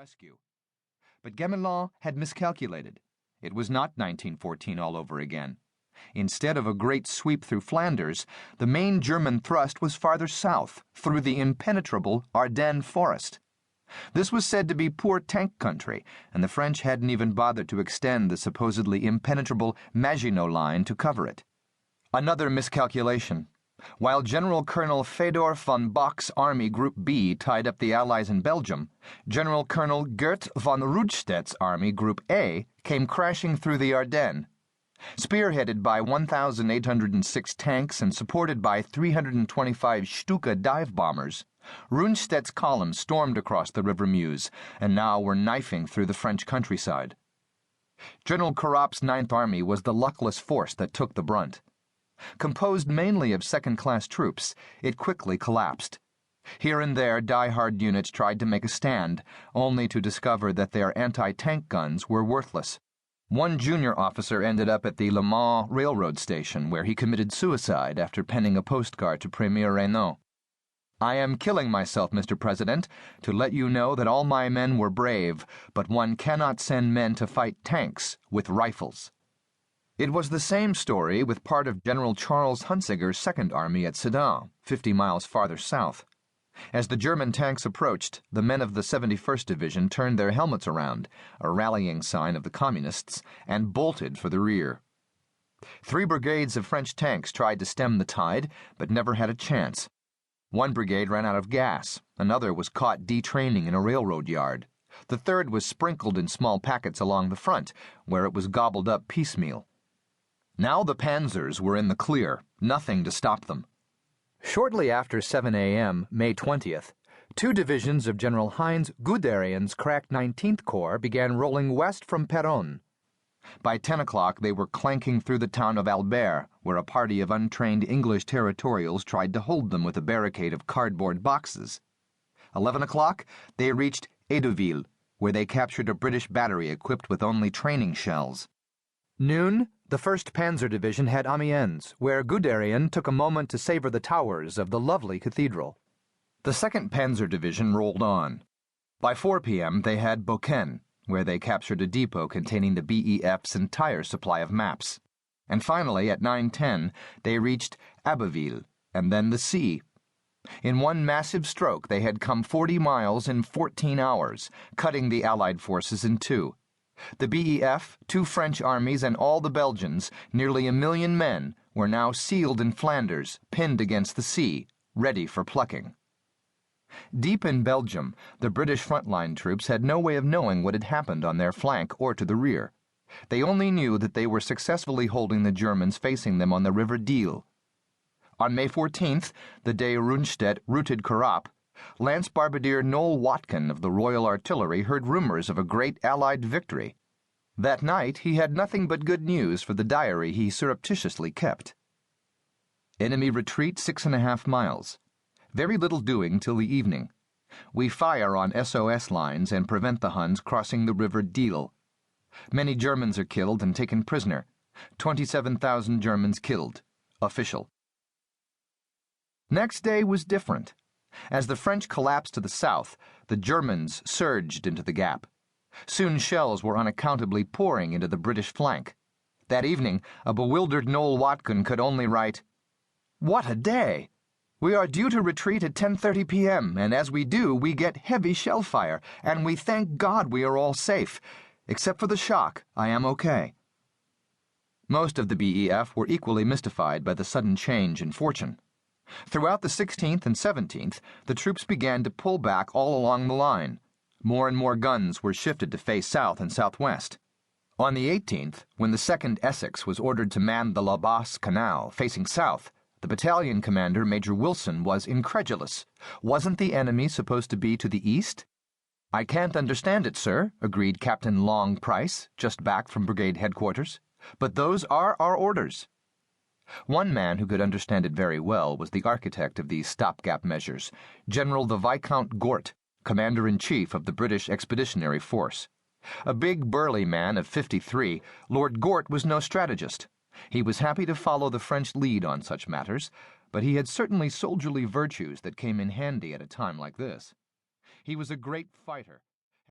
rescue. But Gamelin had miscalculated. It was not 1914 all over again. Instead of a great sweep through Flanders, the main German thrust was farther south, through the impenetrable Ardennes forest. This was said to be poor tank country, and the French hadn't even bothered to extend the supposedly impenetrable Maginot Line to cover it. Another miscalculation. While General Colonel Fedor von Bock's Army Group B tied up the Allies in Belgium, General Colonel Gert von Rundstedt's Army Group A came crashing through the Ardennes. Spearheaded by 1,806 tanks and supported by 325 Stuka dive bombers, Rundstedt's columns stormed across the River Meuse and now were knifing through the French countryside. General Carrap's Ninth Army was the luckless force that took the brunt. Composed mainly of second-class troops, it quickly collapsed. Here and there, die-hard units tried to make a stand, only to discover that their anti-tank guns were worthless. One junior officer ended up at the Le Mans railroad station, where he committed suicide after penning a postcard to Premier Reynaud. "I am killing myself, Mr. President, to let you know that all my men were brave, but one cannot send men to fight tanks with rifles." It was the same story with part of General Charles Hunsiger's Second Army at Sedan, 50 miles farther south. As the German tanks approached, the men of the 71st Division turned their helmets around, a rallying sign of the Communists, and bolted for the rear. 3 brigades of French tanks tried to stem the tide, but never had a chance. One brigade ran out of gas, another was caught detraining in a railroad yard. The third was sprinkled in small packets along the front, where it was gobbled up piecemeal. Now the panzers were in the clear, nothing to stop them. Shortly after 7 a.m., May 20th, 2 divisions of General Heinz Guderian's crack 19th Corps began rolling west from Péronne. By 10 o'clock, they were clanking through the town of Albert, where a party of untrained English territorials tried to hold them with a barricade of cardboard boxes. 11 o'clock, they reached Edouville, where they captured a British battery equipped with only training shells. Noon, the 1st Panzer Division had Amiens, where Guderian took a moment to savor the towers of the lovely cathedral. The 2nd Panzer Division rolled on. By 4 p.m., they had Beaucaire, where they captured a depot containing the BEF's entire supply of maps. And finally, at 9:10, they reached Abbeville, and then the sea. In one massive stroke, they had come 40 miles in 14 hours, cutting the Allied forces in two. The BEF, 2 French armies, and all the Belgians, nearly 1 million men, were now sealed in Flanders, pinned against the sea, ready for plucking. Deep in Belgium, the British frontline troops had no way of knowing what had happened on their flank or to the rear. They only knew that they were successfully holding the Germans facing them on the River Diehl. On May 14th, the day Rundstedt routed Carrap, Lance Brigadier Noel Watkin of the Royal Artillery heard rumors of a great Allied victory. That night he had nothing but good news for the diary he surreptitiously kept. Enemy retreat 6.5 miles. Very little doing till the evening. We fire on SOS lines and prevent the Huns crossing the River Diehl. Many Germans are killed and taken prisoner. 27,000 Germans killed. Official. Next day was different. As the French collapsed to the south, the Germans surged into the gap. Soon shells were unaccountably pouring into the British flank. That evening, a bewildered Noel Watkin could only write, "What a day! We are due to retreat at 10:30 p.m., and as we do, we get heavy shell fire, and we thank God we are all safe. Except for the shock, I am okay." Most of the BEF were equally mystified by the sudden change in fortune. Throughout the 16th and 17th, the troops began to pull back all along the line. More and more guns were shifted to face south and southwest. On the 18th, when the 2nd Essex was ordered to man the La Basse Canal, facing south, the battalion commander, Major Wilson, was incredulous. Wasn't the enemy supposed to be to the east? "I can't understand it, sir," agreed Captain Long Price, just back from brigade headquarters. "But those are our orders." One man who could understand it very well was the architect of these stopgap measures, General the Viscount Gort, Commander-in-Chief of the British Expeditionary Force. A big, burly man of 53, Lord Gort was no strategist. He was happy to follow the French lead on such matters, but he had certainly soldierly virtues that came in handy at a time like this. He was a great fighter.